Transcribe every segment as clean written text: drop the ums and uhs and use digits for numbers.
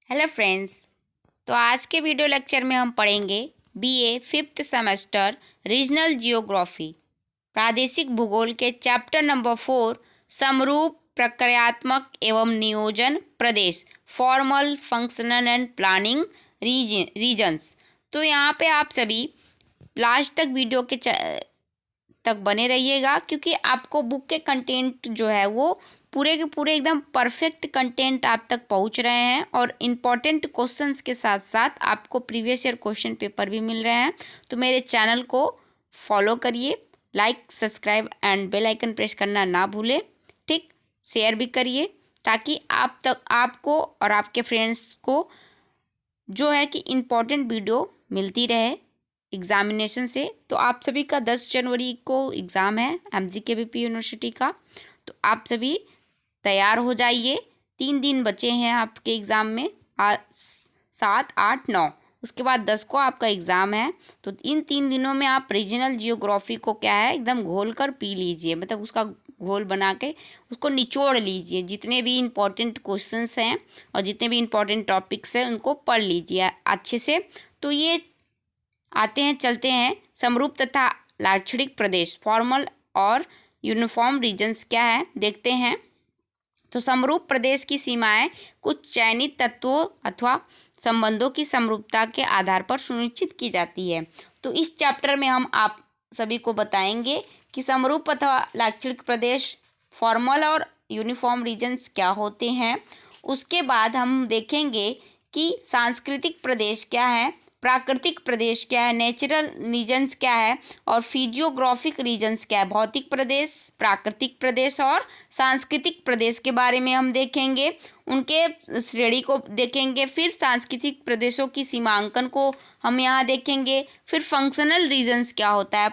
Hello friends. तो आज के वीडियो लेक्चर में हम पढ़ेंगे BA 5th semester regional geography प्रादेशिक भूगोल के चैप्टर नंबर 4 समरूप प्रक्रियात्मक एवं नियोजन प्रदेश formal functional and planning regions. तो यहाँ पे आप सभी लास्ट तक वीडियो के तक बने रहिएगा, क्योंकि आपको बुक के कंटेंट जो है वो पूरे के पूरे एकदम परफेक्ट कंटेंट आप तक पहुंच रहे हैं और इम्पॉर्टेंट क्वेश्चंस के साथ साथ आपको प्रीवियस ईयर क्वेश्चन पेपर भी मिल रहे हैं। तो मेरे चैनल को फॉलो करिए, like subscribe and bell icon press करना ना भूलें। ठीक, शेयर भी करिए ताकि आप तक आपको और आपके फ्रेंड्स को जो है कि इम्पॉर्टेंट वीडियो मिलती रहे एग्ज़ामिनेशन से। तो आप सभी का 10 जनवरी को एग्ज़ाम है MGKVP यूनिवर्सिटी का, तो आप सभी तैयार हो जाइए। 3 दिन बचे हैं आपके एग्ज़ाम में, 7, 8, 9, उसके बाद 10 को आपका एग्ज़ाम है। तो इन 3 दिनों में आप रीजनल जियोग्राफी को क्या है एकदम घोल कर पी लीजिए, मतलब उसका घोल बना के उसको निचोड़ लीजिए। जितने भी इम्पोर्टेंट क्वेश्चंस हैं और जितने भी इम्पोर्टेंट टॉपिक्स हैं उनको पढ़ लीजिए अच्छे से। तो ये चलते हैं समरूप तथा लाक्षणिक प्रदेश फॉर्मल और यूनिफॉर्म रीजन्स क्या है देखते हैं। तो समरूप प्रदेश की सीमाएं कुछ चयनित तत्वों अथवा संबंधों की समरूपता के आधार पर सुनिश्चित की जाती है। तो इस चैप्टर में हम आप सभी को बताएंगे कि समरूप अथवा लाक्षणिक प्रदेश फॉर्मल और यूनिफॉर्म रीजन्स क्या होते हैं। उसके बाद हम देखेंगे कि सांस्कृतिक प्रदेश क्या है, प्राकृतिक प्रदेश क्या है, नेचुरल रीजन्स क्या है और फिजियोग्राफिक रीजन्स क्या है। भौतिक प्रदेश, प्राकृतिक प्रदेश और सांस्कृतिक प्रदेश के बारे में हम देखेंगे, उनके श्रेणी को देखेंगे। फिर सांस्कृतिक प्रदेशों की सीमांकन को हम यहाँ देखेंगे। फिर फंक्शनल रीजन्स क्या होता है,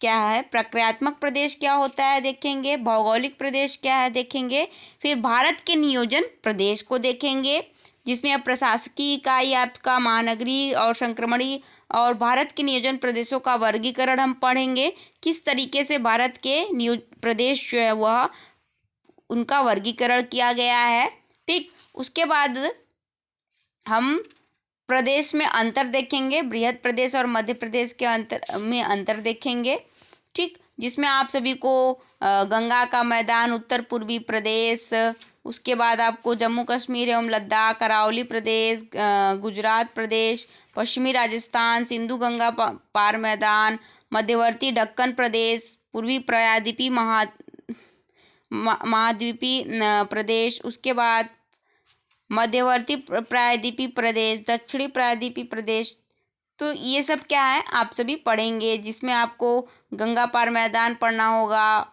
क्या है, प्रक्रियात्मक प्रदेश क्या होता है देखेंगे, भौगोलिक प्रदेश क्या है देखेंगे। फिर भारत के नियोजन प्रदेश को देखेंगे, जिसमें अब प्रशासकीय इकाई आपका महानगरीय और संक्रमणीय और भारत के नियोजन प्रदेशों का वर्गीकरण हम पढ़ेंगे, किस तरीके से भारत के प्रदेश जो है वह उनका वर्गीकरण किया गया है। ठीक, उसके बाद हम प्रदेश में अंतर देखेंगे, बृहद प्रदेश और मध्य प्रदेश के अंतर देखेंगे। ठीक, जिसमें आप सभी को गंगा का मैदान उत्तर पूर्वी प्रदेश, उसके बाद आपको जम्मू कश्मीर एवं लद्दाख, अरावली प्रदेश, गुजरात प्रदेश, पश्चिमी राजस्थान, सिंधु गंगा पार मैदान, मध्यवर्ती दक्कन प्रदेश, पूर्वी प्रायद्वीपीय महाद्वीपीय प्रदेश, उसके बाद मध्यवर्ती प्रायद्वीपीय प्रदेश, दक्षिणी प्रायद्वीपीय प्रदेश। तो ये सब क्या है आप सभी पढ़ेंगे, जिसमें आपको गंगा पार मैदान पढ़ना होगा,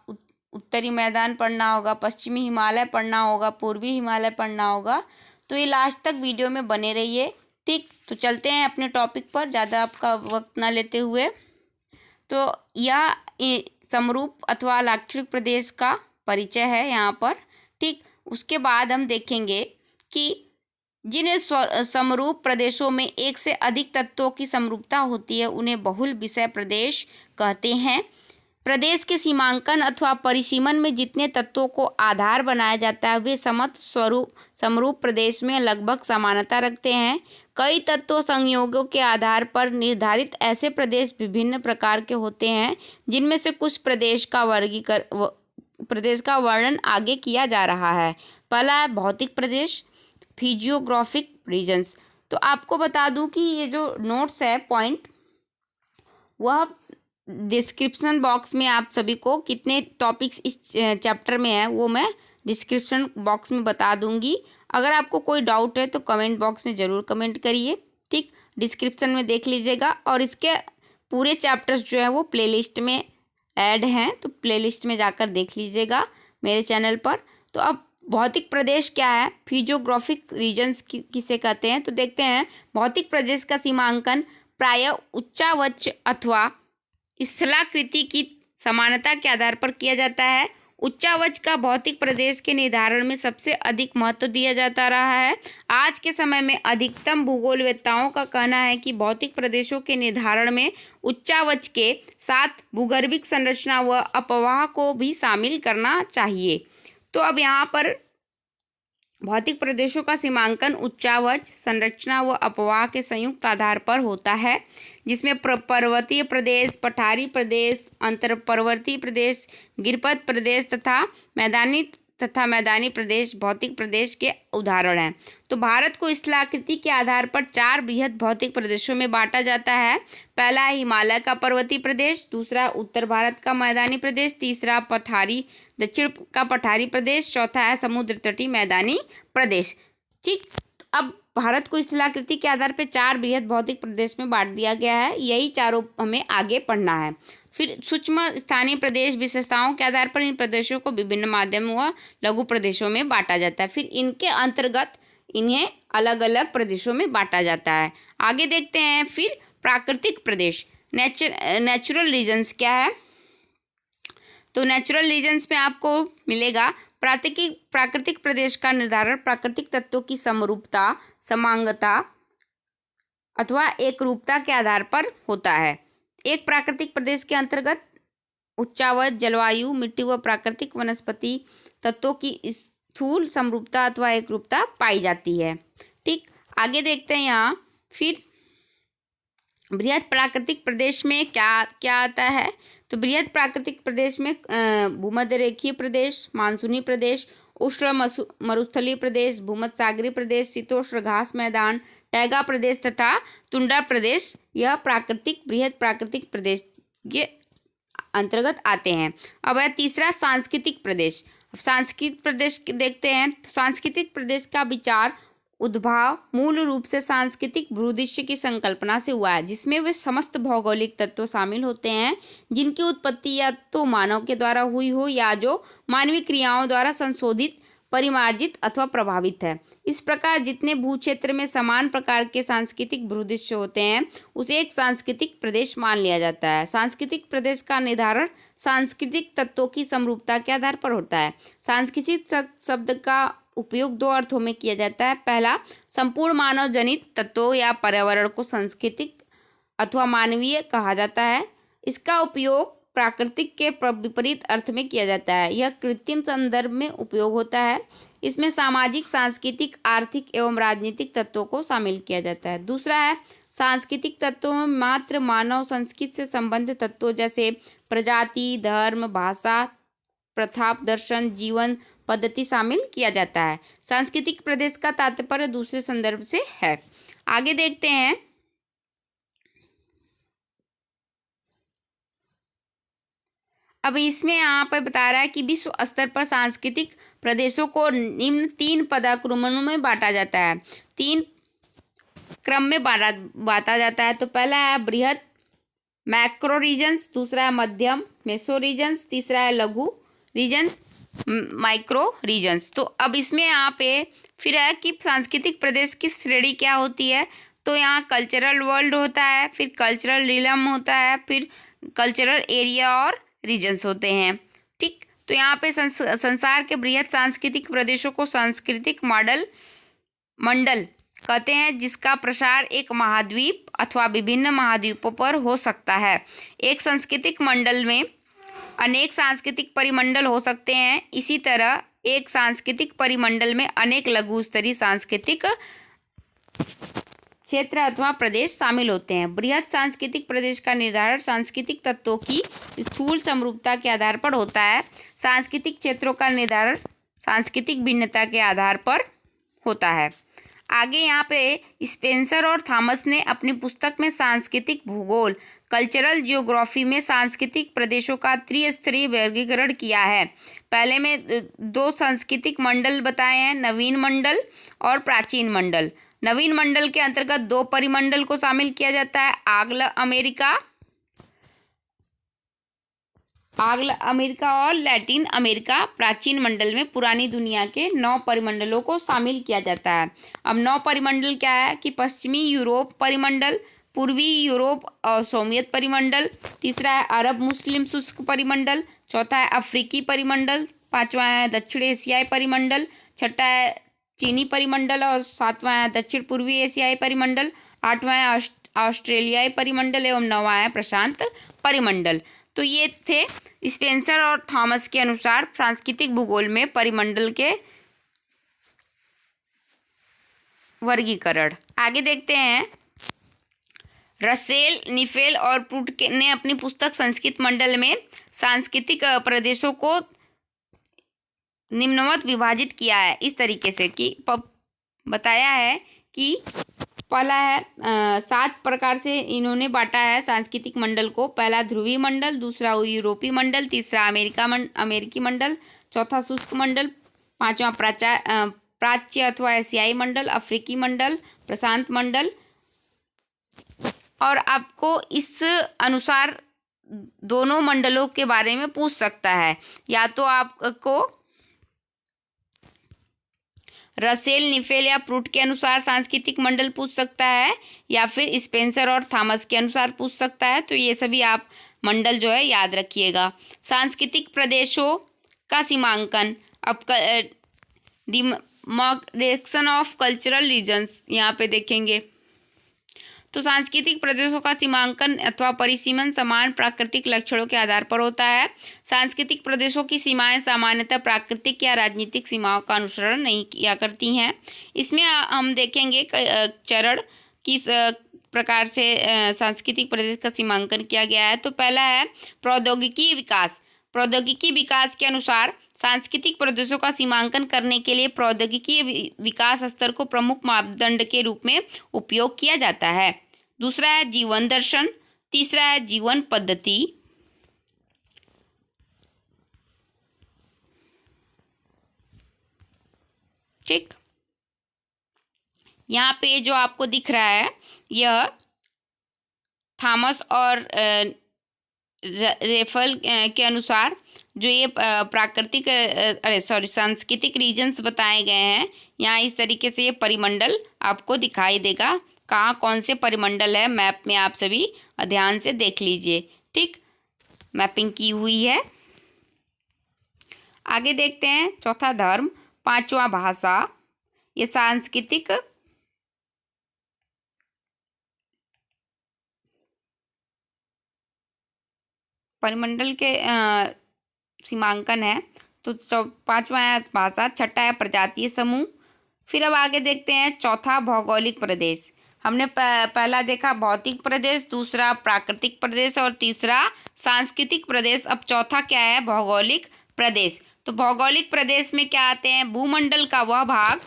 उत्तरी मैदान पढ़ना होगा, पश्चिमी हिमालय पढ़ना होगा, पूर्वी हिमालय पढ़ना होगा। तो ये लास्ट तक वीडियो में बने रहिए। ठीक, तो चलते हैं अपने टॉपिक पर, ज़्यादा आपका वक्त ना लेते हुए। तो यह समरूप अथवा लाक्षणिक प्रदेश का परिचय है यहाँ पर। ठीक, उसके बाद हम देखेंगे कि जिन समरूप प्रदेशों में एक से अधिक तत्वों की समरूपता होती है उन्हें बहुल विषय प्रदेश कहते हैं। प्रदेश के सीमांकन अथवा परिसीमन में जितने तत्वों को आधार बनाया जाता है वे समरूप प्रदेश में लगभग समानता रखते हैं। कई तत्व संयोगों के आधार पर निर्धारित ऐसे प्रदेश विभिन्न प्रकार के होते हैं, जिनमें से कुछ प्रदेश का वर्णन आगे किया जा रहा है। पहला है भौतिक प्रदेश, फिजियोग्राफिक रीजन्स। तो आपको बता दूं कि ये जो नोट्स है पॉइंट, वह डिस्क्रिप्शन बॉक्स में आप सभी को कितने टॉपिक्स इस चैप्टर में है वो मैं डिस्क्रिप्शन बॉक्स में बता दूंगी। अगर आपको कोई डाउट है तो कमेंट बॉक्स में ज़रूर कमेंट करिए। ठीक, डिस्क्रिप्शन में देख लीजिएगा। और इसके पूरे चैप्टर्स जो है वो प्लेलिस्ट में ऐड हैं, तो प्लेलिस्ट में जाकर देख लीजिएगा मेरे चैनल पर। तो अब भौतिक प्रदेश क्या है, फिजियोग्राफिक रीजन्स किसे कहते हैं, तो देखते हैं। भौतिक प्रदेश का सीमांकन प्रायः उच्चावच अथवा स्थलाकृति की समानता के आधार पर किया जाता है। उच्चावच का भौतिक प्रदेश के निर्धारण में सबसे अधिक महत्व दिया जाता रहा है। आज के समय में अधिकतम भूगोलवेत्ताओं का कहना है कि भौतिक प्रदेशों के निर्धारण में उच्चावच के साथ भूगर्भिक संरचना व अपवाह को भी शामिल करना चाहिए। तो अब यहाँ पर भौतिक प्रदेशों का सीमांकन उच्चावच, संरचना व अपवाह के संयुक्त आधार पर होता है, जिसमें पर्वतीय प्रदेश, पठारी प्रदेश, अंतरपर्वतीय प्रदेश, गिरिपथ प्रदेश तथा मैदानी प्रदेश भौतिक प्रदेश के उदाहरण हैं। तो भारत को स्थलाकृति के आधार पर 4 बृहद भौतिक प्रदेशों में बांटा जाता है। पहला है हिमालय का पर्वतीय प्रदेश, दूसरा उत्तर भारत का मैदानी प्रदेश, तीसरा दक्षिण का पठारी प्रदेश, चौथा है समुद्र तटीय मैदानी प्रदेश। ठीक, अब भारत को स्थलाकृति के आधार पर 4 बृहद भौतिक प्रदेश में बांट दिया गया है। यही चारों हमें आगे पढ़ना है। फिर सूक्ष्म स्थानीय प्रदेश विशेषताओं के आधार पर इन प्रदेशों को विभिन्न माध्यम व लघु प्रदेशों में बांटा जाता है। फिर इनके अंतर्गत इन्हें अलग अलग प्रदेशों में बांटा जाता है। आगे देखते हैं फिर प्राकृतिक प्रदेश, नेचुरल रीजन्स क्या है। तो नेचुरल रीजन्स में आपको मिलेगा प्राकृतिक प्रदेश का निर्धारण प्राकृतिक तत्वों की समरूपता, समांगता अथवा एकरूपता के आधार पर होता है। एक प्राकृतिक प्रदेश के अंतर्गत उच्चावच, जलवायु, मिट्टी व प्राकृतिक वनस्पति तत्वों की स्थूल समरूपता अथवा एकरूपता पाई जाती है। ठीक, आगे देखते हैं यहाँ फिर बृहद प्राकृतिक प्रदेश में क्या क्या आता है। तो बृहद प्राकृतिक प्रदेश में भूमध्य रेखीय प्रदेश, मानसूनी प्रदेश, उष्ण मरुस्थलीय प्रदेश, भूमध्य सागरीय प्रदेश, शीतोष्ण घास मैदान, टैगा प्रदेश तथा तुंड्रा प्रदेश यह बृहद प्राकृतिक प्रदेश के अंतर्गत आते हैं। अब है तीसरा सांस्कृतिक प्रदेश। सांस्कृतिक प्रदेश देखते हैं। सांस्कृतिक प्रदेश का विचार उद्भव मूल रूप से सांस्कृतिक भूदृश्य की संकल्पना से हुआ है, जिसमें वे समस्त भौगोलिक तत्व शामिल होते हैं जिनकी उत्पत्ति या तो मानव के द्वारा हुई हो या जो मानवीय क्रियाओं द्वारा संशोधित, परिमार्जित अथवा प्रभावित है। इस प्रकार जितने भूक्षेत्र में समान प्रकार के सांस्कृतिक भूदृश्य होते हैं उसे एक सांस्कृतिक प्रदेश मान लिया जाता है। सांस्कृतिक प्रदेश का निर्धारण सांस्कृतिक तत्वों की समरूपता के आधार पर होता है। सांस्कृतिक शब्द का उपयोग 2 अर्थों में किया जाता है। पहला, संपूर्ण मानव जनित तत्वों या पर्यावरण को सांस्कृतिक अथवा मानवीय कहा जाता है। इसका उपयोग प्राकृतिक के विपरीत अर्थ में किया जाता है। यह कृत्रिम संदर्भ में उपयोग होता है। इसमें सामाजिक, सांस्कृतिक, आर्थिक एवं राजनीतिक तत्वों को शामिल किया जाता है। दूसरा है सांस्कृतिक तत्वों में मात्र मानव संस्कृति से संबंधित तत्वों जैसे प्रजाति, धर्म, भाषा, प्रथा, दर्शन, जीवन पद्धति शामिल किया जाता है। सांस्कृतिक प्रदेश का तात्पर्य दूसरे संदर्भ से है। आगे देखते हैं अब इसमें यहाँ पर बता रहा है कि विश्व स्तर पर सांस्कृतिक प्रदेशों को निम्न 3 पदाक्रमों में बांटा जाता है। 3 क्रम में बांटा जाता है। तो पहला है बृहद मैक्रो रीजन्स, दूसरा है मध्यम मेसो रीजन्स, तीसरा है लघु रीजन माइक्रो रीजन्स। तो अब इसमें यहाँ पे फिर है कि सांस्कृतिक प्रदेश की श्रेणी क्या होती है। तो यहाँ कल्चरल वर्ल्ड होता है, फिर कल्चरल रिलम होता है, फिर कल्चरल एरिया और रीजन्स होते हैं। ठीक, तो यहाँ पे संसार के बृहद सांस्कृतिक प्रदेशों को सांस्कृतिक मंडल कहते हैं, जिसका प्रसार एक महाद्वीप अथवा विभिन्न महाद्वीपों पर हो सकता है। एक सांस्कृतिक मंडल में अनेक सांस्कृतिक परिमंडल हो सकते हैं। इसी तरह एक सांस्कृतिक परिमंडल में अनेक लघु स्तरीय सांस्कृतिक क्षेत्र अथवा प्रदेश शामिल होते हैं। बृहद सांस्कृतिक प्रदेश का निर्धारण सांस्कृतिक तत्वों की स्थूल समरूपता के आधार पर होता है। सांस्कृतिक क्षेत्रों का निर्धारण सांस्कृतिक भिन्नता के आधार पर होता है। आगे यहाँ पे स्पेंसर और थॉमस ने अपनी पुस्तक में सांस्कृतिक भूगोल कल्चरल जियोग्राफी में सांस्कृतिक प्रदेशों का त्रिस्तरीय वर्गीकरण किया है। पहले में 2 सांस्कृतिक मंडल बताए हैं, नवीन मंडल और प्राचीन मंडल। नवीन मंडल के अंतर्गत 2 परिमंडल को शामिल किया जाता है, आग्ल अमेरिका और लैटिन अमेरिका। प्राचीन मंडल में पुरानी दुनिया के 9 परिमंडलों को शामिल किया जाता है। अब 9 परिमंडल क्या है कि पश्चिमी यूरोप परिमंडल, पूर्वी यूरोप और सोवियत परिमंडल, तीसरा है अरब मुस्लिम शुष्क परिमंडल, चौथा है अफ्रीकी परिमंडल, पांचवा है दक्षिण एशियाई परिमंडल, छठा है चीनी परिमंडल और सातवां है दक्षिण पूर्वी एशियाई परिमंडल, आठवां है ऑस्ट्रेलियाई परिमंडल एवं नौवां है प्रशांत परिमंडल। तो ये थे स्पेंसर और थॉमस के अनुसार सांस्कृतिक भूगोल में परिमंडल के वर्गीकरण। आगे देखते हैं, रसेल, निफेल और प्रूट ने अपनी पुस्तक संस्कृत मंडल में सांस्कृतिक प्रदेशों को निम्नवत विभाजित किया है इस तरीके से कि बताया है कि पहला है 7 प्रकार से इन्होंने बांटा है सांस्कृतिक मंडल को। पहला ध्रुवीय मंडल, दूसरा यूरोपीय मंडल, तीसरा अमेरिकी मंडल, चौथा शुष्क मंडल, पांचवा प्राच्य अथवा एशियाई मंडल, अफ्रीकी मंडल, प्रशांत मंडल। और आपको इस अनुसार दोनों मंडलों के बारे में पूछ सकता है, या तो आपको रसेल, निफेल या प्रूट के अनुसार सांस्कृतिक मंडल पूछ सकता है, या फिर स्पेंसर और थॉमस के अनुसार पूछ सकता है। तो ये सभी आप मंडल जो है याद रखिएगा। सांस्कृतिक प्रदेशों का सीमांकन, अब डिमार्केशन ऑफ कल्चरल रीजन्स यहाँ पे देखेंगे। तो सांस्कृतिक प्रदेशों का सीमांकन अथवा परिसीमन समान प्राकृतिक लक्षणों के आधार पर होता है। सांस्कृतिक प्रदेशों की सीमाएं सामान्यतः प्राकृतिक या राजनीतिक सीमाओं का अनुसरण नहीं किया करती हैं। इसमें हम देखेंगे चरण किस प्रकार से सांस्कृतिक प्रदेश का सीमांकन किया गया है। तो पहला है प्रौद्योगिकी विकास। प्रौद्योगिकी विकास के अनुसार सांस्कृतिक प्रदेशों का सीमांकन करने के लिए प्रौद्योगिकी विकास स्तर को प्रमुख मापदंड के रूप में उपयोग किया जाता है। दूसरा है जीवन दर्शन, तीसरा है जीवन पद्धति, ठीक। यहाँ पे जो आपको दिख रहा है यह थॉमस और रेफल के अनुसार जो ये सांस्कृतिक रीजन्स बताए गए हैं, यहाँ इस तरीके से ये परिमंडल आपको दिखाई देगा। कहाँ कौन से परिमंडल है मैप में आप सभी ध्यान से देख लीजिए, ठीक। मैपिंग की हुई है। आगे देखते हैं, चौथा धर्म, पांचवा भाषा। ये सांस्कृतिक परिमंडल के सीमांकन है। तो पांचवा है भाषा, छठा है प्रजातीय समूह। फिर अब आगे देखते हैं चौथा भौगोलिक प्रदेश। हमने पहला देखा भौतिक प्रदेश, दूसरा प्राकृतिक प्रदेश और तीसरा सांस्कृतिक प्रदेश। अब चौथा क्या है, भौगोलिक प्रदेश। तो भौगोलिक प्रदेश में क्या आते हैं, भूमंडल का वह भाग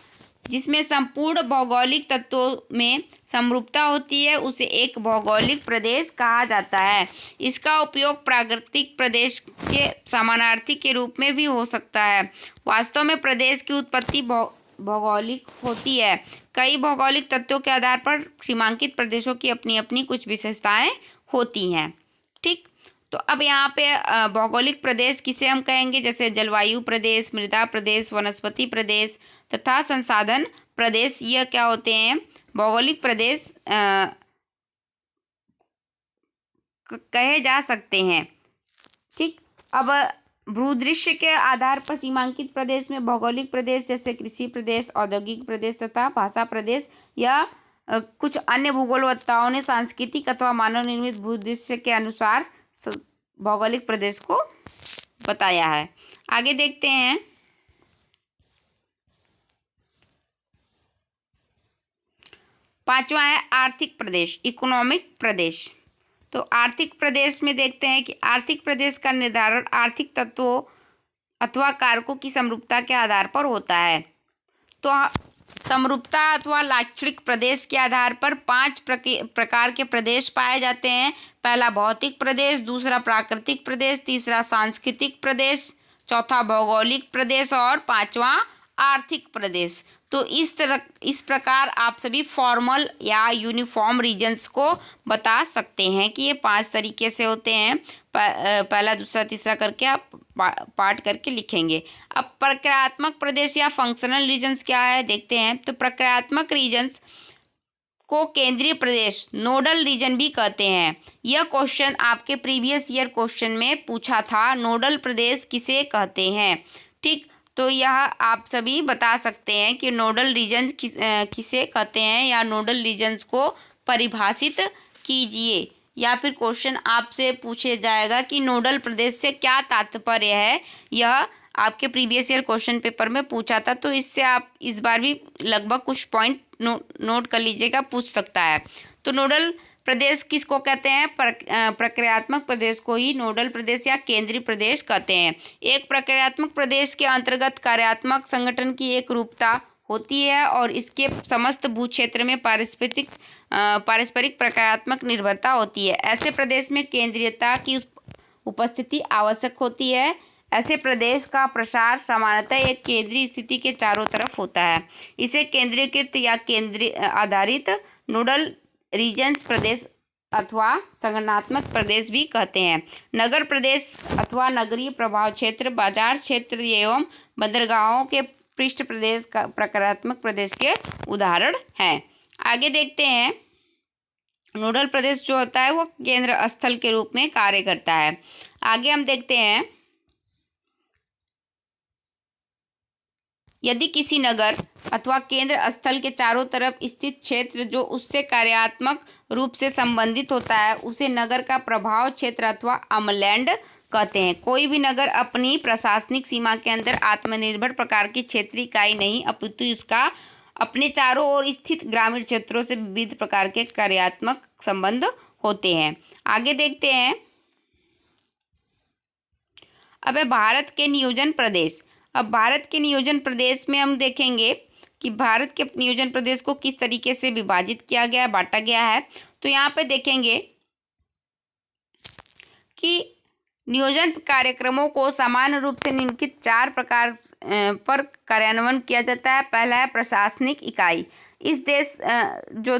जिसमें संपूर्ण भौगोलिक तत्वों में समरूपता होती है उसे एक भौगोलिक प्रदेश कहा जाता है। इसका उपयोग प्राकृतिक प्रदेश के समानार्थी के रूप में भी हो सकता है। वास्तव में प्रदेश की उत्पत्ति भौगोलिक होती है। कई भौगोलिक तत्वों के आधार पर सीमांकित प्रदेशों की अपनी अपनी कुछ विशेषताएं होती हैं, ठीक। तो अब यहाँ पे भौगोलिक प्रदेश किसे हम कहेंगे, जैसे जलवायु प्रदेश, मृदा प्रदेश, वनस्पति प्रदेश तथा संसाधन प्रदेश, यह क्या होते हैं, भौगोलिक प्रदेश कहे जा सकते हैं, ठीक। अब भूदृश्य के आधार पर सीमांकित प्रदेश में भौगोलिक प्रदेश जैसे कृषि प्रदेश, औद्योगिक प्रदेश तथा भाषा प्रदेश या कुछ अन्य भूगोलवत्ताओं ने सांस्कृतिक अथवा मानव निर्मित भूदृश्य के अनुसार भौगोलिक प्रदेश को बताया है। आगे देखते हैं, पांचवा है आर्थिक प्रदेश, इकोनॉमिक प्रदेश। तो आर्थिक प्रदेश में देखते हैं कि आर्थिक प्रदेश का निर्धारण आर्थिक तत्वों अथवा कारकों की समरूपता के आधार पर होता है। तो समरूपता अथवा लाक्षणिक प्रदेश के आधार पर 5 प्रकार के प्रदेश पाए जाते हैं। पहला भौतिक प्रदेश, दूसरा प्राकृतिक प्रदेश, तीसरा सांस्कृतिक प्रदेश, चौथा भौगोलिक प्रदेश और पांचवा आर्थिक प्रदेश। तो इस प्रकार आप सभी फॉर्मल या यूनिफॉर्म रीजन्स को बता सकते हैं कि ये 5 तरीके से होते हैं। पहला, दूसरा, तीसरा करके आप पार्ट करके लिखेंगे। अब प्रक्रियात्मक प्रदेश या फंक्शनल रीजन्स क्या है देखते हैं। तो प्रक्रियात्मक रीजन्स को केंद्रीय प्रदेश, नोडल रीजन भी कहते हैं। यह क्वेश्चन आपके प्रीवियस ईयर क्वेश्चन में पूछा था, नोडल प्रदेश किसे कहते हैं, ठीक। तो यह आप सभी बता सकते हैं कि नोडल रीजन किसे कहते हैं, या नोडल रीजन्स को परिभाषित कीजिए, या फिर क्वेश्चन आपसे पूछे जाएगा कि नोडल प्रदेश से क्या तात्पर्य है। यह आपके प्रीवियस ईयर क्वेश्चन पेपर में पूछा था, तो इससे आप इस बार भी लगभग कुछ पॉइंट नोट कर लीजिएगा, पूछ सकता है। तो नोडल प्रदेश किसको कहते हैं? प्रक्रियात्मक प्रदेश को ही नोडल प्रदेश या केंद्रीय प्रदेश कहते हैं। एक प्रक्रियात्मक प्रदेश के अंतर्गत कार्यात्मक संगठन की एक रूपता होती है और इसके समस्त भू क्षेत्र में पारस्परिक प्रक्रियात्मक निर्भरता होती है। ऐसे प्रदेश में केंद्रीयता की उपस्थिति आवश्यक होती है। ऐसे प्रदेश का प्रसार सामान्यतः एक केंद्रीय स्थिति के चारों तरफ होता है। इसे केंद्रीकृत या केंद्रीय आधारित नोडल रीजन्स प्रदेश अथवा संगठनात्मक प्रदेश भी कहते हैं। नगर प्रदेश अथवा नगरीय प्रभाव क्षेत्र, बाजार क्षेत्र एवं बंदरगाहों के पृष्ठ प्रदेश का प्रक्रियात्मक प्रदेश के उदाहरण हैं। आगे देखते हैं, नोडल प्रदेश जो होता है वो केंद्र स्थल के रूप में कार्य करता है। आगे हम देखते हैं, यदि किसी नगर अथवा केंद्र स्थल के चारों तरफ स्थित क्षेत्र जो उससे कार्यात्मक रूप से संबंधित होता है उसे नगर का प्रभाव क्षेत्र अथवा अमलैंड कहते हैं। कोई भी नगर अपनी प्रशासनिक सीमा के अंदर आत्मनिर्भर प्रकार की क्षेत्रीय इकाई नहीं, अपितु इसका अपने चारों ओर स्थित ग्रामीण क्षेत्रों से विविध प्रकार के कार्यात्मक संबंध होते हैं। आगे देखते हैं, अब है भारत के नियोजन प्रदेश। अब भारत के नियोजन प्रदेश में हम देखेंगे कि भारत के नियोजन प्रदेश को किस तरीके से विभाजित किया गया है, बांटा गया है। तो यहाँ पे देखेंगे कि नियोजन कार्यक्रमों को सामान्य रूप से निम्नलिखित 4 प्रकार पर कार्यान्वयन किया जाता है। पहला है प्रशासनिक इकाई। इस देश जो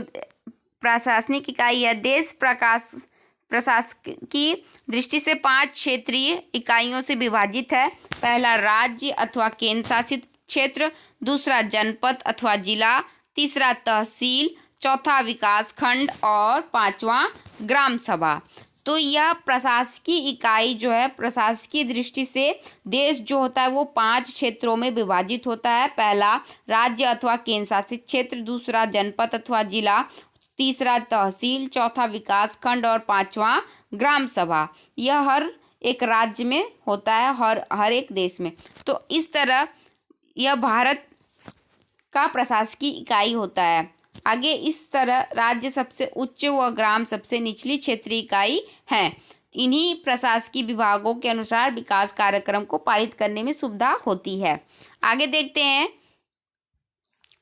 प्रशासनिक इकाई है देश प्रशासन की दृष्टि से 5 क्षेत्रीय इकाइयों से विभाजित है। पहला राज्य अथवा केंद्र शासित क्षेत्र, दूसरा जनपद अथवा जिला, तीसरा तहसील, चौथा विकास खंड और 5वां ग्राम सभा। तो यह प्रशासकीय इकाई जो है प्रशासकीय दृष्टि से देश जो होता है वो 5 क्षेत्रों में विभाजित होता है। पहला राज्य अथवा केंद्र शासित क्षेत्र, दूसरा जनपद अथवा जिला, तीसरा तहसील, चौथा विकास खंड और 5वां ग्राम सभा। यह हर एक राज्य में होता है, हर एक देश में। तो इस तरह यह भारत का प्रशासकीय इकाई होता है। आगे इस तरह राज्य सबसे उच्च व ग्राम सबसे निचली क्षेत्रीय इकाई है। इन्हीं प्रशासकीय विभागों के अनुसार विकास कार्यक्रम को पारित करने में सुविधा होती है। आगे देखते हैं,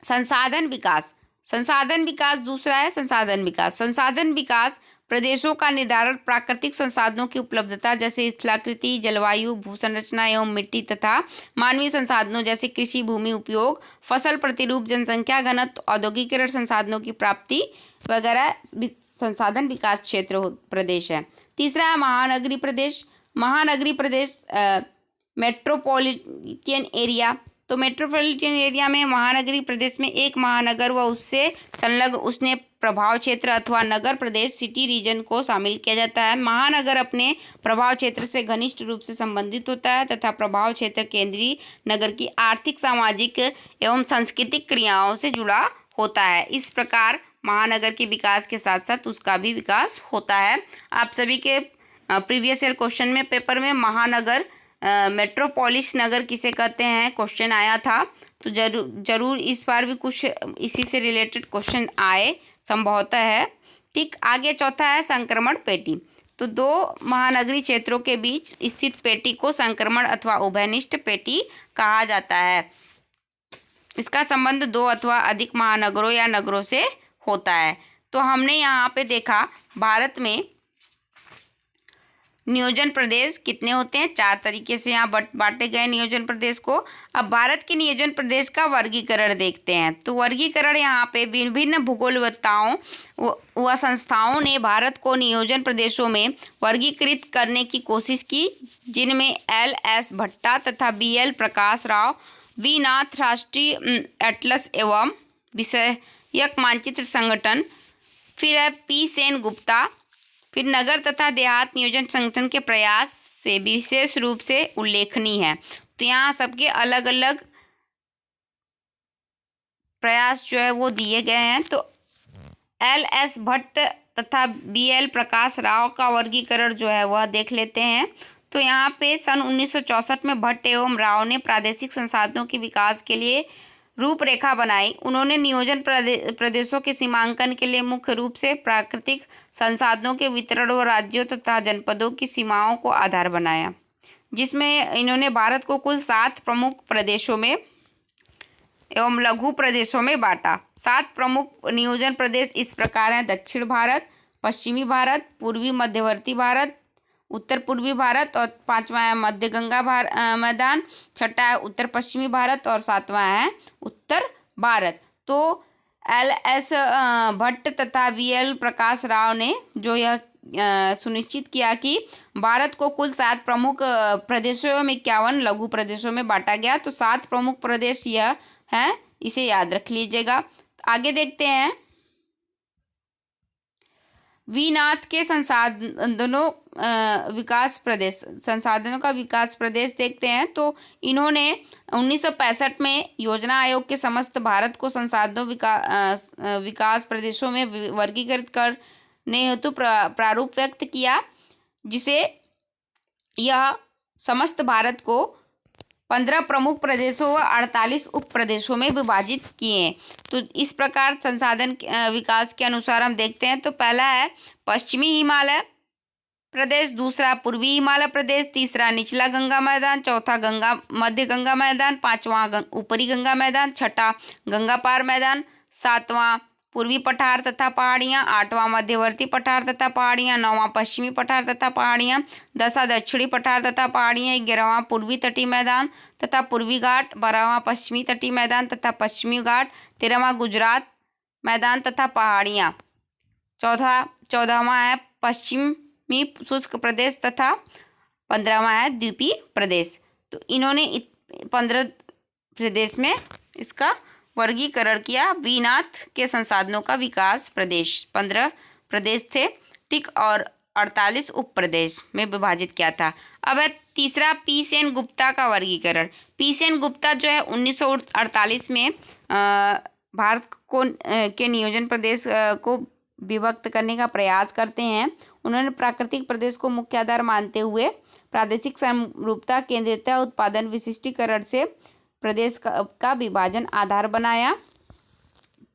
संसाधन विकास। संसाधन विकास दूसरा है संसाधन विकास। संसाधन विकास प्रदेशों का निर्धारण प्राकृतिक संसाधनों की उपलब्धता जैसे स्थलाकृति, जलवायु, भू संरचना एवं मिट्टी तथा मानवीय संसाधनों जैसे कृषि भूमि उपयोग, फसल प्रतिरूप, जनसंख्या घनत्व, औद्योगिकरण, संसाधनों की प्राप्ति वगैरह संसाधन विकास क्षेत्र प्रदेश है। तीसरा है महानगरीय प्रदेश। महानगरीय प्रदेश मेट्रोपॉलिटन एरिया। तो मेट्रोपॉलिटन एरिया में महानगरीय प्रदेश में एक महानगर व उससे संलग्न उसने प्रभाव क्षेत्र अथवा नगर प्रदेश सिटी रीजन को शामिल किया जाता है। महानगर अपने प्रभाव क्षेत्र से घनिष्ठ रूप से संबंधित होता है तथा प्रभाव क्षेत्र केंद्रीय नगर की आर्थिक, सामाजिक एवं सांस्कृतिक क्रियाओं से जुड़ा होता है। इस प्रकार महानगर के विकास के साथ साथ उसका भी विकास होता है। आप सभी के प्रीवियस ईयर क्वेश्चन में पेपर में महानगर मेट्रोपोलिस नगर किसे कहते हैं क्वेश्चन आया था। तो जरूर इस बार भी कुछ इसी से रिलेटेड क्वेश्चन आए संभवतः है। ठीक, आगे चौथा है संक्रमण पेटी। तो 2 महानगरीय क्षेत्रों के बीच स्थित पेटी को संक्रमण अथवा उभयनिष्ठ पेटी कहा जाता है। इसका संबंध 2 अथवा अधिक महानगरों या नगरों से होता है। तो हमने यहाँ पे देखा भारत में नियोजन प्रदेश कितने होते हैं, 4 तरीके से यहाँ बांटे गए नियोजन प्रदेश को। अब भारत के नियोजन प्रदेश का वर्गीकरण देखते हैं। तो वर्गीकरण यहाँ पे विभिन्न भूगोलवत्ताओं व संस्थाओं ने भारत को नियोजन प्रदेशों में वर्गीकृत करने की कोशिश की, जिनमें LS भट्टा तथा BL प्रकाश राव, V नाथ राष्ट्रीय एटलस एवं विषयक मानचित्र संगठन, फिर है P सेन गुप्ता, फिर नगर तथा देहात नियोजन संगठन के प्रयास से विशेष रूप से उल्लेखनीय है। तो यहाँ सबके अलग अलग प्रयास जो है वो दिए गए हैं। तो LS भट्ट तथा BL प्रकाश राव का वर्गीकरण जो है वह देख लेते हैं। तो यहाँ पे सन 1964 में भट्ट एवं राव ने प्रादेशिक संसाधनों के विकास के लिए रूपरेखा बनाई। उन्होंने नियोजन प्रदेशों के सीमांकन के लिए मुख्य रूप से प्राकृतिक संसाधनों के वितरण और राज्यों तथा जनपदों की सीमाओं को आधार बनाया, जिसमें इन्होंने भारत को कुल 7 प्रमुख प्रदेशों में एवं लघु प्रदेशों में बांटा। 7 प्रमुख नियोजन प्रदेश इस प्रकार हैं: दक्षिण भारत, पश्चिमी भारत, पूर्वी मध्यवर्ती भारत, उत्तर पूर्वी भारत, और 5वां है मध्य गंगा मैदान, 6ठा है उत्तर पश्चिमी भारत, और 7वां है उत्तर भारत। तो LS भट्ट तथा VL प्रकाश राव ने जो यह सुनिश्चित किया कि भारत को कुल 7 प्रमुख प्रदेशों में 51 लघु प्रदेशों में बांटा गया। तो 7 प्रमुख प्रदेश यह हैं, इसे याद रख लीजिएगा। आगे देखते हैं वीनाथ के संसाधनों का विकास प्रदेश देखते हैं। तो इन्होंने 1965 में योजना आयोग के समस्त भारत को संसाधनों विकास प्रदेशों में वर्गीकृत करने हेतु प्रारूप व्यक्त किया, जिसे यह समस्त भारत को 15 प्रमुख प्रदेशों व 48 उप प्रदेशों में विभाजित किए। तो इस प्रकार संसाधन विकास के अनुसार हम देखते हैं। तो पहला है पश्चिमी हिमालय प्रदेश, दूसरा पूर्वी हिमालय प्रदेश, तीसरा निचला गंगा मैदान, चौथा मध्य गंगा मैदान, 5वां ऊपरी गंगा मैदान, 6ठा गंगा पार मैदान, 7वां पूर्वी पठार तथा पहाड़ियाँ, 8वां मध्यवर्ती पठार तथा पहाड़ियाँ, 9वां पश्चिमी पठार तथा पहाड़ियाँ, 10वां दक्षिणी पठार तथा पहाड़ियाँ, 11वां पूर्वी तटीय मैदान तथा पूर्वी घाट, 12वां पश्चिमी तटीय मैदान तथा पश्चिमी घाट, 13वां गुजरात मैदान तथा पहाड़ियाँ, 14वां है पश्चिमी शुष्क प्रदेश तथा 15वां है द्वीपीय प्रदेश। तो इन्होंने 15 प्रदेश में इसका वर्गीकरण किया। वीनाथ के संसाधनों का विकास प्रदेश 15 प्रदेश थे, ठीक, और 48 उप प्रदेश में विभाजित किया था। अब है तीसरा पी सेन गुप्ता का वर्गीकरण। पी सेन गुप्ता जो है 1948 में भारत को के नियोजन प्रदेश को विभक्त करने का प्रयास करते हैं। उन्होंने प्राकृतिक प्रदेश को मुख्य आधार मानते हुए प्रादेशिक समरूपता, केंद्रीयता, उत्पादन, विशिष्टीकरण से प्रदेश का विभाजन आधार बनाया,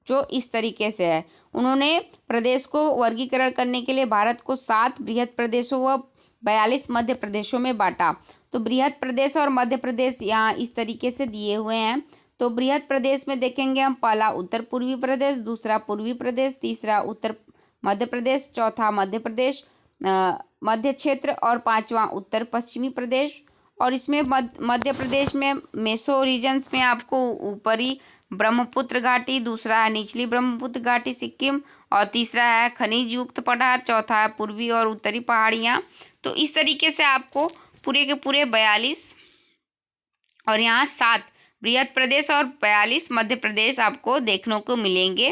जो इस तरीके से है। उन्होंने प्रदेश को वर्गीकरण करने के लिए भारत को 7 बृहद प्रदेशों व 42 मध्य प्रदेशों में बांटा। तो बृहद प्रदेश और मध्य प्रदेश यहाँ इस तरीके से दिए हुए हैं। तो बृहद प्रदेश में देखेंगे हम, पहला उत्तर पूर्वी प्रदेश, दूसरा पूर्वी प्रदेश, तीसरा उत्तर मध्य प्रदेश, चौथा मध्य प्रदेश मध्य क्षेत्र, और 5वां उत्तर पश्चिमी प्रदेश। और इसमें मध्य प्रदेश में मेसो रीजन्स में आपको ऊपरी ब्रह्मपुत्र घाटी, दूसरा है निचली ब्रह्मपुत्र घाटी सिक्किम, और तीसरा है खनिज युक्त पठार, चौथा है पूर्वी और उत्तरी पहाड़ियाँ। तो इस तरीके से आपको पूरे के पूरे 42 और यहाँ 7 बृहद प्रदेश और 42 मध्य प्रदेश आपको देखने को मिलेंगे।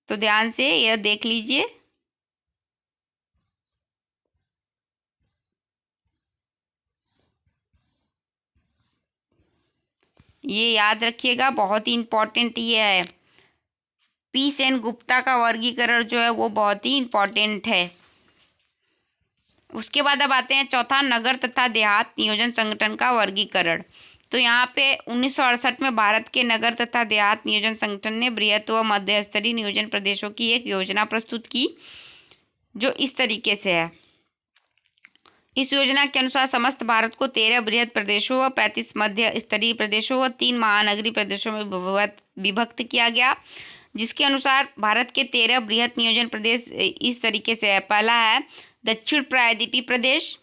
तो ध्यान से यह देख लीजिए। ये याद रखिएगा, बहुत ही इम्पोर्टेंट ये है। पी सेन गुप्ता का वर्गीकरण जो है वो बहुत ही इम्पोर्टेंट है। उसके बाद अब आते हैं चौथा, नगर तथा देहात नियोजन संगठन का वर्गीकरण। तो यहाँ पे 1968 में भारत के नगर तथा देहात नियोजन संगठन ने बृहत व मध्य स्तरीय नियोजन प्रदेशों की एक योजना प्रस्तुत की, जो इस तरीके से है। इस योजना के अनुसार समस्त भारत को 13 बृहद प्रदेशों व 35 मध्य स्तरीय प्रदेशों व 3 महानगरीय प्रदेशों में विभक्त किया गया, जिसके अनुसार भारत के 13 बृहद नियोजन प्रदेश इस तरीके से है। पहला है दक्षिण प्रायद्वीपीय प्रदेश,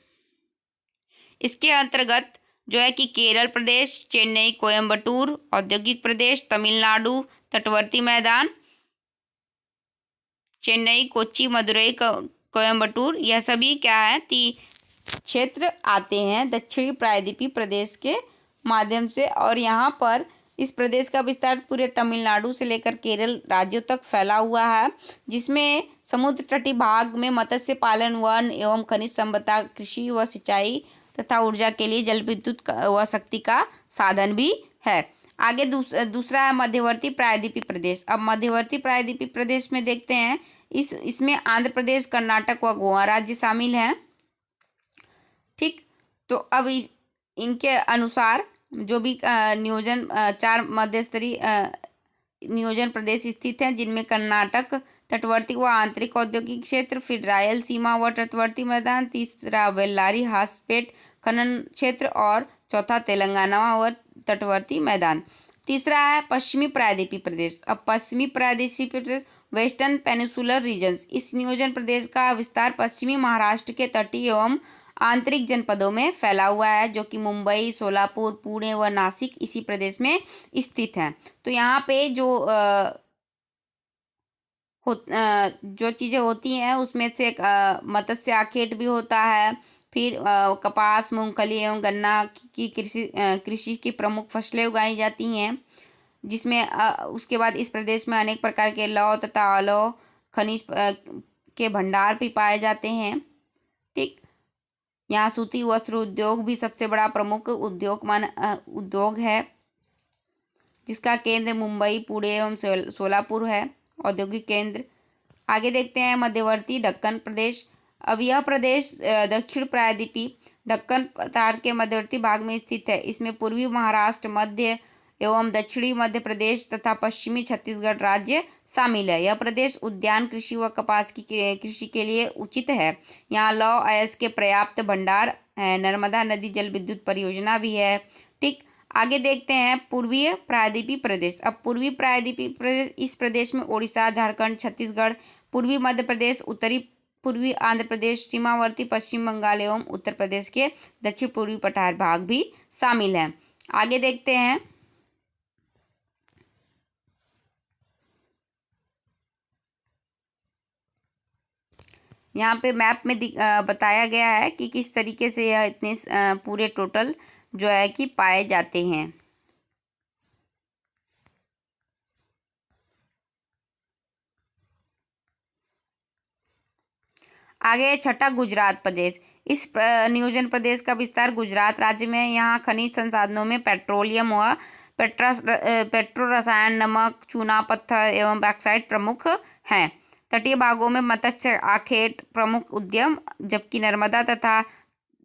इसके अंतर्गत जो है कि केरल प्रदेश, चेन्नई कोयम्बटूर औद्योगिक प्रदेश, तमिलनाडु तटवर्ती मैदान, चेन्नई, कोच्चि, मदुरई, कोयम्बटूर, यह सभी क्या है क्षेत्र आते हैं दक्षिणी प्रायद्वीपीय प्रदेश के माध्यम से। और यहाँ पर इस प्रदेश का विस्तार पूरे तमिलनाडु से लेकर केरल राज्यों तक फैला हुआ है, जिसमें समुद्र तटीय भाग में मत्स्य पालन, वन एवं खनिज संपदा, कृषि व सिंचाई तथा ऊर्जा के लिए जल विद्युत व शक्ति का साधन भी है। आगे दूसरा है मध्यवर्ती प्रायद्वीपीय प्रदेश। अब मध्यवर्ती प्रायद्वीपीय प्रदेश में देखते हैं, इसमें आंध्र प्रदेश, कर्नाटक व गोवा राज्य शामिल हैं, ठीक। तो अब इनके अनुसार जो भी चार मध्य स्तरीय नियोजन प्रदेश स्थित हैं, जिनमें कर्नाटक तटवर्ती व आंतरिक औद्योगिक क्षेत्र, फिर रायलसीमा व तटवर्ती मैदान, तीसरा बेल्लारी हासपेट खनन क्षेत्र और चौथा तेलंगाना व तटवर्ती मैदान। तीसरा है पश्चिमी प्रायद्वीपीय प्रदेश। अब पश्चिमी प्रायद्वीपीय प्रदेश वेस्टर्न पेनिनसुलर रीजन्स, इस नियोजन प्रदेश का विस्तार पश्चिमी महाराष्ट्र के तटीय एवं आंतरिक जनपदों में फैला हुआ है, जो कि मुंबई, सोलापुर, पुणे व नासिक इसी प्रदेश में स्थित हैं। तो यहाँ पे जो चीज़ें होती हैं उसमें से एक मत्स्य आखेट भी होता है, फिर कपास, मूंगफली एवं गन्ना की कृषि की प्रमुख फसलें उगाई जाती हैं, जिसमें उसके बाद इस प्रदेश में अनेक प्रकार के लौह तथा अलौह खनिज के भंडार भी पाए जाते हैं। ठीक, यहाँ सूती वस्त्र उद्योग भी सबसे बड़ा प्रमुख उद्योग है, जिसका केंद्र मुंबई, पुणे एवं सोलापुर है, औद्योगिक केंद्र। आगे देखते हैं मध्यवर्ती दक्कन प्रदेश। अब यह प्रदेश दक्षिण प्रायद्वीपीय दक्कन पठार के मध्यवर्ती भाग में स्थित है। इसमें पूर्वी महाराष्ट्र, मध्य एवं दक्षिणी मध्य प्रदेश तथा पश्चिमी छत्तीसगढ़ राज्य शामिल है। यह प्रदेश उद्यान कृषि व कपास की कृषि के लिए उचित है। यहाँ लौह अयस्क के पर्याप्त भंडार है। नर्मदा नदी जल विद्युत परियोजना भी है। ठीक, आगे देखते हैं पूर्वीय प्रायद्वीपीय प्रदेश। अब पूर्वी प्रायद्वीपीय प्रदेश, इस प्रदेश में ओडिशा, झारखंड, छत्तीसगढ़, पूर्वी मध्य प्रदेश, उत्तरी पूर्वी आंध्र प्रदेश, सीमावर्ती पश्चिम बंगाल एवं उत्तर प्रदेश के दक्षिण पूर्वी पठार भाग भी शामिल हैं। आगे देखते हैं यहाँ पे मैप में बताया गया है कि किस तरीके से यह इतने पूरे टोटल जो है कि पाए जाते हैं। आगे छठा गुजरात प्रदेश। इस नियोजन प्रदेश का विस्तार गुजरात राज्य में। यहाँ खनिज संसाधनों में पेट्रोलियम व पेट्रो रसायन, नमक, चूना पत्थर एवं बैक्साइट प्रमुख हैं। तटीय भागों में मत्स्य आखेट प्रमुख उद्यम, जबकि नर्मदा तथा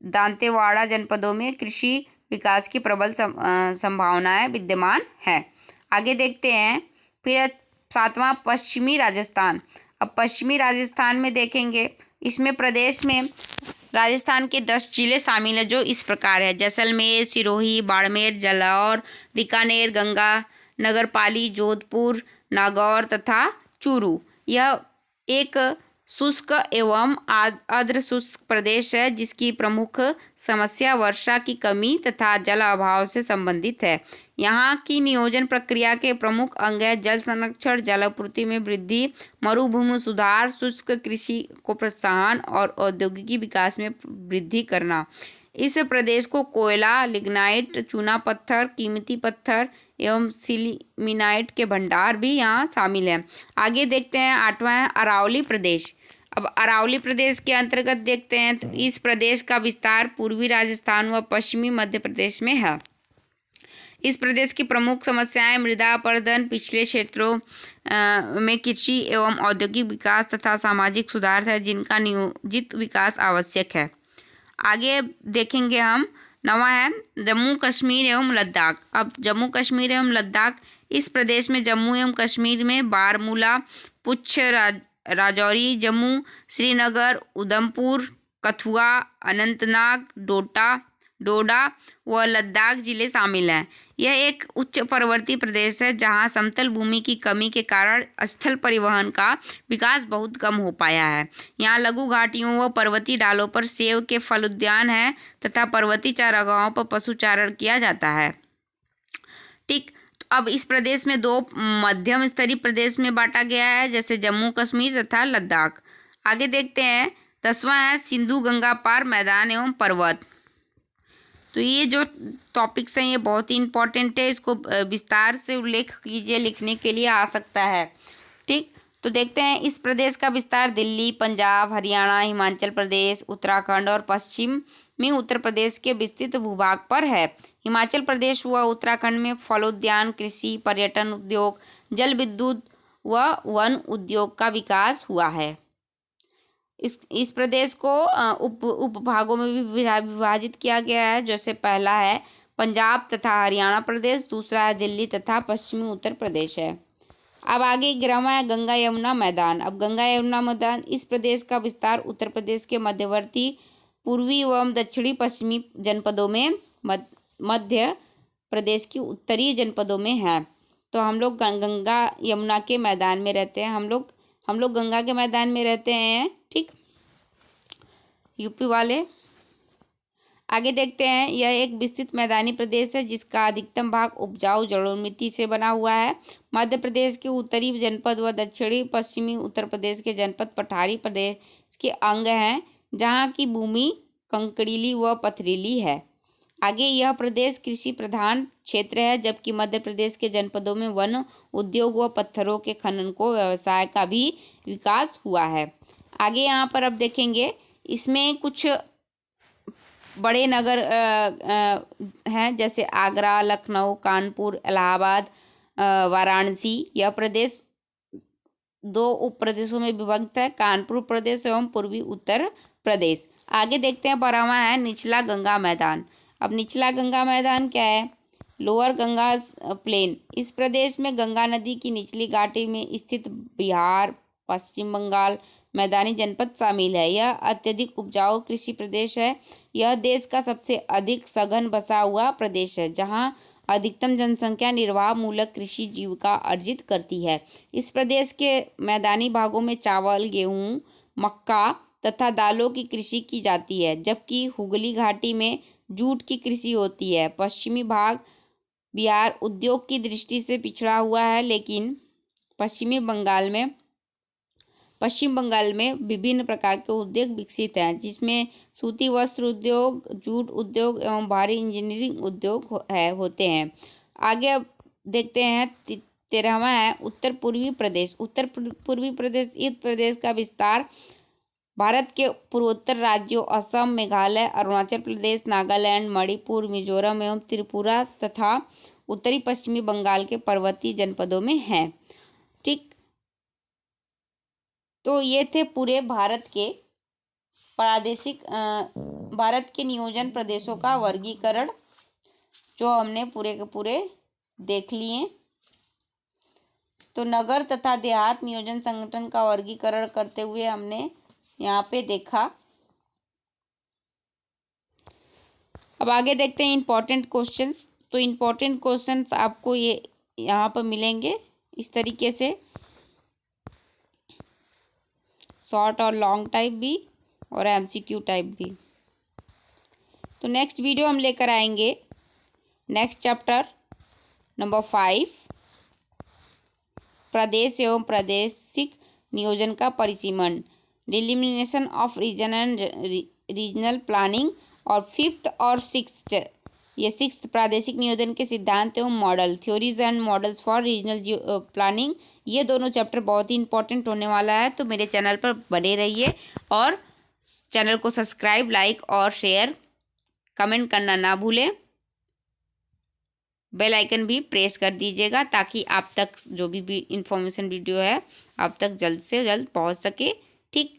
दांतेवाड़ा जनपदों में कृषि विकास की प्रबल संभावनाएं विद्यमान है। आगे देखते हैं फिर सातवां पश्चिमी राजस्थान। अब पश्चिमी राजस्थान में देखेंगे, इसमें प्रदेश में राजस्थान के 10 जिले शामिल हैं, जो इस प्रकार है: जैसलमेर, सिरोही, बाड़मेर, जालौर, बीकानेर, गंगा नगरपाली, जोधपुर, नागौर तथा चूरू। यह एक शुष्क एवं आर्द्र शुष्क प्रदेश है, जिसकी प्रमुख समस्या वर्षा की कमी तथा जल अभाव से संबंधित है। यहाँ की नियोजन प्रक्रिया के प्रमुख अंग है जल संरक्षण, जल आपूर्ति में वृद्धि, मरुभूमि सुधार, शुष्क कृषि को प्रोत्साहन और औद्योगिकी विकास में वृद्धि करना। इस प्रदेश को कोयला, लिग्नाइट, चूना पत्थर, कीमती पत्थर एवं सिलिमिनाइट के भंडार भी यहाँ शामिल हैं। आगे देखते हैं आठवां है अरावली प्रदेश। अब अरावली प्रदेश के अंतर्गत देखते हैं तो इस प्रदेश का विस्तार पूर्वी राजस्थान व पश्चिमी मध्य प्रदेश में है। इस प्रदेश की प्रमुख समस्याएं मृदा अपरदन, पिछले क्षेत्रों में कृषि एवं औद्योगिक विकास तथा सामाजिक सुधार है, जिनका नियोजित विकास आवश्यक है। आगे देखेंगे हम, नवा है जम्मू कश्मीर एवं लद्दाख। अब जम्मू कश्मीर एवं लद्दाख, इस प्रदेश में जम्मू एवं कश्मीर में बारामूला, पुंछ, राजौरी, जम्मू, श्रीनगर, उधमपुर, कठुआ, अनंतनाग, डोडा व लद्दाख जिले शामिल हैं। यह एक उच्च पर्वतीय प्रदेश है, जहां समतल भूमि की कमी के कारण स्थल परिवहन का विकास बहुत कम हो पाया है। यहाँ लघु घाटियों व पर्वतीय ढालों पर सेब के फल उद्यान हैं तथा पर्वतीय चारागाहों पर पशुचारण किया जाता है। ठीक, तो अब इस प्रदेश में 2 मध्यम स्तरीय प्रदेश में बांटा गया है, जैसे जम्मू कश्मीर तथा लद्दाख। आगे देखते हैं 10वां है सिंधु गंगा पार मैदान एवं पर्वत। तो ये जो टॉपिक्स हैं ये बहुत ही इंपॉर्टेंट है, इसको विस्तार से उल्लेख कीजिए, लिखने के लिए आ सकता है। ठीक, तो देखते हैं इस प्रदेश का विस्तार दिल्ली, पंजाब, हरियाणा, हिमाचल प्रदेश, उत्तराखंड और पश्चिमी उत्तर प्रदेश के विस्तृत भूभाग पर है। हिमाचल प्रदेश व उत्तराखंड में फलोद्यान, कृषि, पर्यटन उद्योग, जल विद्युत व वन उद्योग का विकास हुआ है। इस प्रदेश को उप भागों में भी विभाजित किया गया है, जैसे पहला है पंजाब तथा हरियाणा प्रदेश, दूसरा है दिल्ली तथा पश्चिमी उत्तर प्रदेश है। अब आगे 11वां है गंगा यमुना मैदान। अब गंगा यमुना मैदान इस प्रदेश का विस्तार उत्तर प्रदेश के मध्यवर्ती पूर्वी एवं दक्षिणी पश्चिमी जनपदों में, मध्य प्रदेश की उत्तरी जनपदों में है। तो हम लोग गंगा यमुना के मैदान में रहते हैं, हम लोग गंगा के मैदान में रहते हैं, ठीक, यूपी वाले। आगे देखते हैं, यह एक विस्तृत मैदानी प्रदेश है जिसका अधिकतम भाग उपजाऊ जलोढ़ मिट्टी से बना हुआ है। मध्य प्रदेश के उत्तरी जनपद व दक्षिणी पश्चिमी उत्तर प्रदेश के जनपद पठारी प्रदेश के अंग हैं, जहाँ की भूमि कंकड़ीली व पथरीली है। आगे यह प्रदेश कृषि प्रधान क्षेत्र है, जबकि मध्य प्रदेश के जनपदों में वन उद्योग व पत्थरों के खनन को व्यवसाय का भी विकास हुआ है। आगे यहाँ पर अब देखेंगे, इसमें कुछ बड़े नगर हैं, जैसे आगरा, लखनऊ, कानपुर, इलाहाबाद, वाराणसी। यह प्रदेश 2 उप प्रदेशों में विभक्त है, कानपुर प्रदेश एवं पूर्वी उत्तर प्रदेश। आगे देखते हैं, 12वां है निचला गंगा मैदान। अब निचला गंगा मैदान क्या है? Lower Ganga plain. इस प्रदेश में गंगा नदी की निचली घाटी में स्थित बिहार, पश्चिम बंगाल मैदानी जनपद शामिल है। यह अत्यधिक उपजाऊ कृषि प्रदेश है। यह देश का सबसे अधिक सघन बसा हुआ प्रदेश है, जहाँ अधिकतम जनसंख्या निर्वाह मूलक कृषि जीविका अर्जित करती है। इस प्रदेश के मैदानी भागों में चावल, गेहूँ, मक्का तथा दालों की कृषि की जाती है, जबकि हुगली घाटी में जूट की कृषि होती है। पश्चिमी भाग बिहार उद्योग की दृष्टि से पिछड़ा हुआ है, लेकिन पश्चिम बंगाल में विभिन्न प्रकार के उद्योग विकसित हैं, जिसमें सूती वस्त्र उद्योग, जूट उद्योग एवं भारी इंजीनियरिंग उद्योग होते हैं। आगे अब देखते हैं, 13वां है उत्तर पूर्वी प्रदेश। उत्तर पूर्वी प्रदेश इस प्रदेश का विस्तार भारत के पूर्वोत्तर राज्यों असम, मेघालय, अरुणाचल प्रदेश, नागालैंड, मणिपुर, मिजोरम एवं त्रिपुरा तथा उत्तरी पश्चिमी बंगाल के पर्वतीय जनपदों में है, ठीक। तो ये थे पूरे भारत के नियोजन प्रदेशों का वर्गीकरण, जो हमने पूरे के पूरे देख लिए। तो नगर तथा देहात नियोजन संगठन का वर्गीकरण करते हुए हमने यहाँ पे देखा। अब आगे देखते हैं इम्पोर्टेंट क्वेश्चंस। तो इम्पोर्टेंट क्वेश्चंस आपको ये यहाँ पर मिलेंगे इस तरीके से, शॉर्ट और लॉन्ग टाइप भी और एमसीक्यू टाइप भी। तो नेक्स्ट वीडियो हम लेकर आएंगे नेक्स्ट चैप्टर नंबर 5, प्रदेश एवं प्रादेशिक नियोजन का परिसीमन, delimitation of region and regional planning, और 5th और 6th, ये 6th प्रादेशिक नियोजन के सिद्धांत एवं model, theories and models for regional planning. ये दोनों चैप्टर बहुत ही इंपॉर्टेंट होने वाला है, तो मेरे चैनल पर बने रहिए और चैनल को सब्सक्राइब, लाइक और शेयर, कमेंट करना ना भूलें। बेल आइकन भी प्रेस कर दीजिएगा ताकि आप तक जो भी इंफॉर्मेशन वीडियो है आप तक जल्द से जल्द पहुंच सके, ठीक।